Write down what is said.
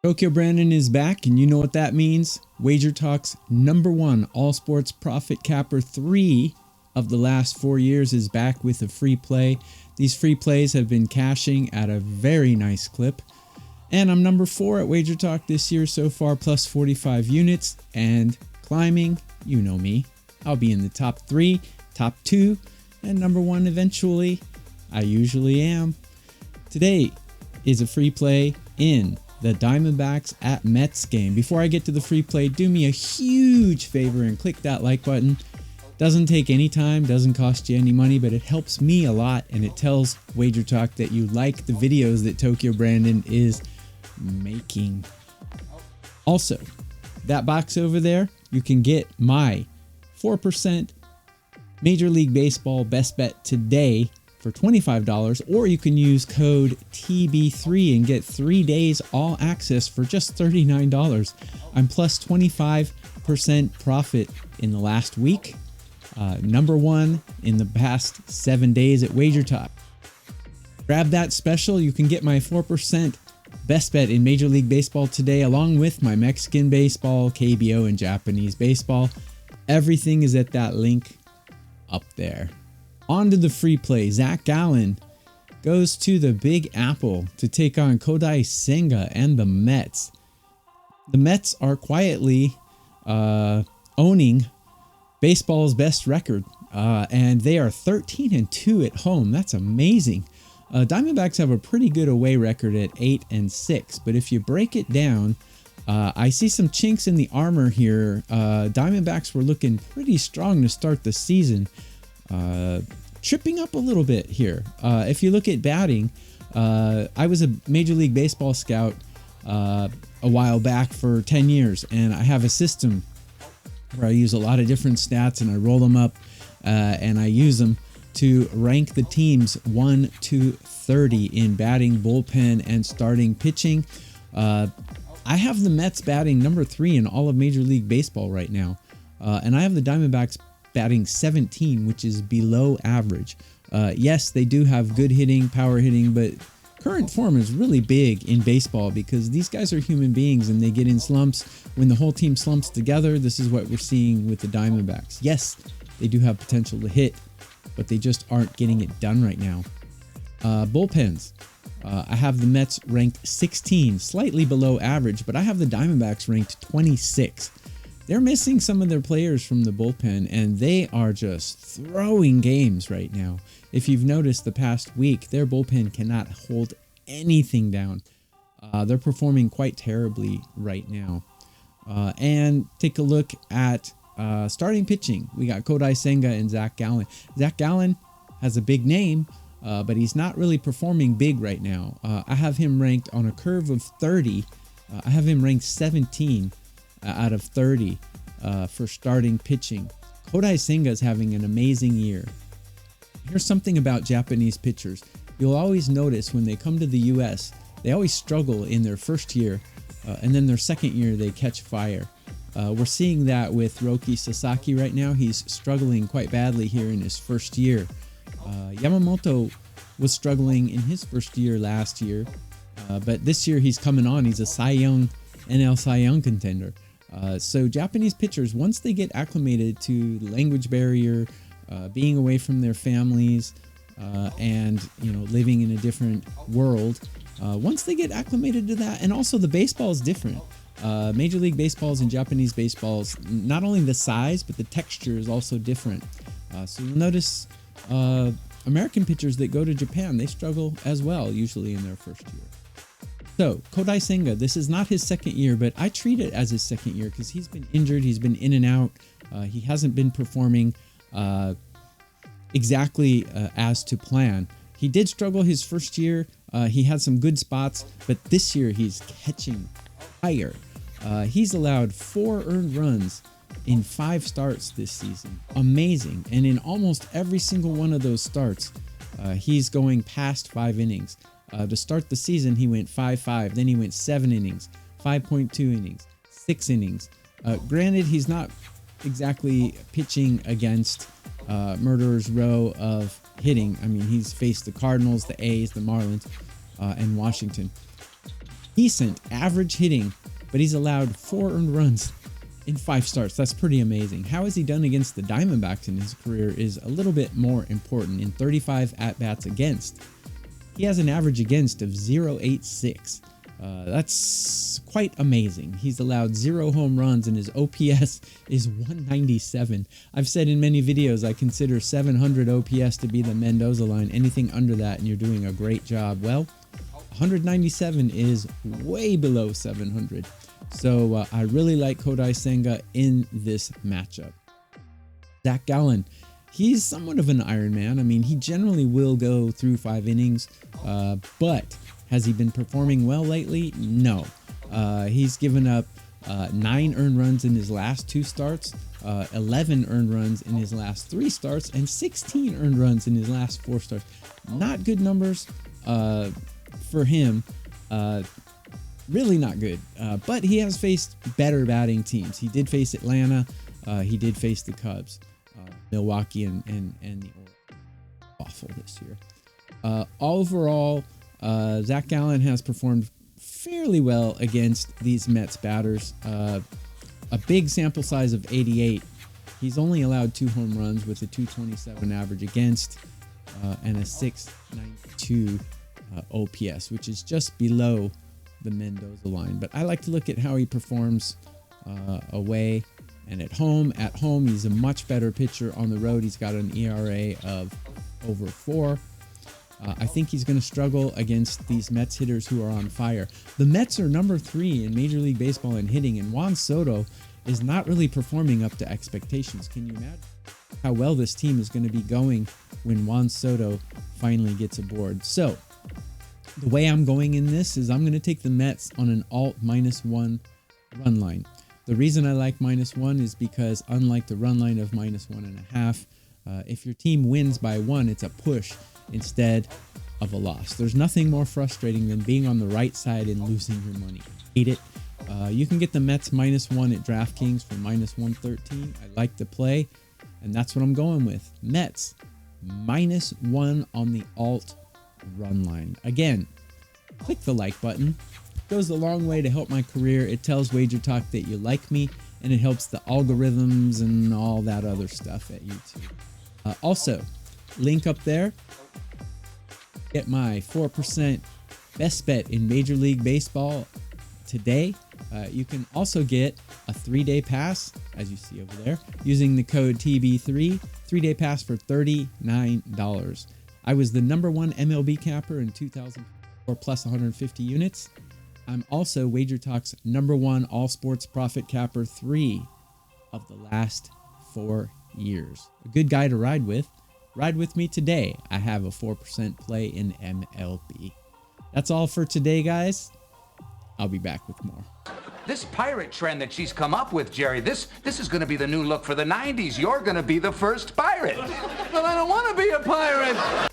Tokyo Brandon is back, and you know what that means. Wager Talk's #1 all sports profit capper 3 of the last 4 years is back with a free play. These free plays have been cashing at a very nice clip. And I'm #4 at Wager Talk this year so far, plus 45 units and climbing. You know me. I'll be in the top 3, top 2, and #1 eventually. I usually am. Today is a free play in the Diamondbacks at Mets game. Before I get to the free play, do me a huge favor and click that like button. Doesn't take any time, doesn't cost you any money, but it helps me a lot, and it tells Wager Talk that you like the videos that Tokyo Brandon is making. Also, that box over there, you can get my 4% Major League Baseball best bet today for $25, or you can use code TB3 and get 3 days all access for just $39. I'm plus 25% profit in the last week. #1 in the past 7 days at Wager Talk. Grab that special. You can get my 4% best bet in Major League Baseball today, along with my Mexican baseball, KBO, and Japanese baseball. Everything is at that link up there. On to the free play. Zac Gallen goes to the Big Apple to take on Kodai Senga and the Mets. The Mets are quietly owning baseball's best record, and they are 13-2 at home. That's amazing. Diamondbacks have a pretty good away record at 8-6, but if you break it down, I see some chinks in the armor here. Diamondbacks were looking pretty strong to start the season. Tripping up a little bit here. If you look at batting, I was a Major League Baseball scout a while back for 10 years, and I have a system where I use a lot of different stats and I roll them up, and I use them to rank the teams 1 to 30 in batting, bullpen, and starting pitching. I have the Mets batting #3 in all of Major League Baseball right now, and I have the Diamondbacks batting 17, which is below average. Yes, they do have good hitting, power hitting, but current form is really big in baseball because these guys are human beings and they get in slumps. When the whole team slumps together, this is what we're seeing with the Diamondbacks. Yes, they do have potential to hit, but they just aren't getting it done right now. Bullpens. I have the Mets ranked 16, slightly below average, but I have the Diamondbacks ranked 26. They're missing some of their players from the bullpen, and they are just throwing games right now. If you've noticed the past week, their bullpen cannot hold anything down. They're performing quite terribly right now. And take a look at starting pitching. We got Kodai Senga and Zac Gallen. Zac Gallen has a big name, but he's not really performing big right now. I have him ranked on a curve of 30. I have him ranked 17 out of 30 for starting pitching. Kodai Senga is having an amazing year. Here's something about Japanese pitchers. You'll always notice when they come to the US, they always struggle in their first year, and then their second year they catch fire. We're seeing that with Roki Sasaki right now. He's struggling quite badly here in his first year. Yamamoto was struggling in his first year last year, but this year he's coming on. He's a NL Cy Young contender. So Japanese pitchers, once they get acclimated to the language barrier, being away from their families, and living in a different world, once they get acclimated to that, and also the baseball is different. Major League Baseballs and Japanese baseballs, not only the size, but the texture is also different. So you'll notice American pitchers that go to Japan, they struggle as well, usually in their first year. So, Kodai Senga, this is not his second year, but I treat it as his second year because he's been injured, he's been in and out, he hasn't been performing exactly as to plan. He did struggle his first year, he had some good spots, but this year he's catching fire. He's allowed 4 earned runs in 5 starts this season. Amazing. And in almost every single one of those starts, he's going past 5 innings. To start the season, he went 5-5. Then he went 7 innings, 5.2 innings, 6 innings. Granted, he's not exactly pitching against murderer's row of hitting. I mean, he's faced the Cardinals, the A's, the Marlins, and Washington. decent average hitting, but he's allowed 4 earned runs in 5 starts. That's pretty amazing. How has he done against the Diamondbacks in his career is a little bit more important. In 35 at-bats against, he has an average against of 0.86. That's quite amazing. He's allowed 0 home runs and his OPS is 197. I've said in many videos I consider 700 OPS to be the Mendoza line. Anything under that and you're doing a great job. Well, 197 is way below 700. So I really like Kodai Senga in this matchup. Zac Gallen, he's somewhat of an Iron Man. I mean, he generally will go through 5 innings, but has he been performing well lately? No. He's given up 9 earned runs in his last 2 starts, 11 earned runs in his last 3 starts, and 16 earned runs in his last 4 starts. Not good numbers for him. Really not good. But he has faced better batting teams. He did face Atlanta. He did face the Cubs, Milwaukee, and the Orioles. Awful this year. Overall, Zac Gallen has performed fairly well against these Mets batters. A big sample size of 88. He's only allowed 2 home runs with a 227 average against and a 692 OPS, which is just below the Mendoza line. But I like to look at how he performs away and at home. At home, he's a much better pitcher. On the road, he's got an ERA of over 4. I think he's going to struggle against these Mets hitters who are on fire. The Mets are number 3 in Major League Baseball in hitting, and Juan Soto is not really performing up to expectations. Can you imagine how well this team is going to be going when Juan Soto finally gets aboard? So, the way I'm going in this is I'm going to take the Mets on an alt -1 run line. The reason I like -1 is because unlike the run line of -1.5, if your team wins by 1, it's a push instead of a loss. There's nothing more frustrating than being on the right side and losing your money. Hate it. You can get the Mets -1 at DraftKings for -113. I like the play, and that's what I'm going with. Mets -1 on the alt run line. Again, click the like button. It goes a long way to help my career. It tells Wager Talk that you like me, and it helps the algorithms and all that other stuff at YouTube. Also, link up there. Get my 4% best bet in Major League Baseball today. You can also get a 3-day pass, as you see over there, using the code TB3, 3-day pass for $39. I was the #1 MLB capper in 2004 plus 150 units. I'm also Wager Talk's #1 all sports profit capper 3 of the last 4 years. A good guy to ride with. Ride with me today. I have a 4% play in MLB. That's all for today, guys. I'll be back with more. This pirate trend that she's come up with, Jerry, this is going to be the new look for the 90s. You're going to be the first pirate. But I don't want to be a pirate.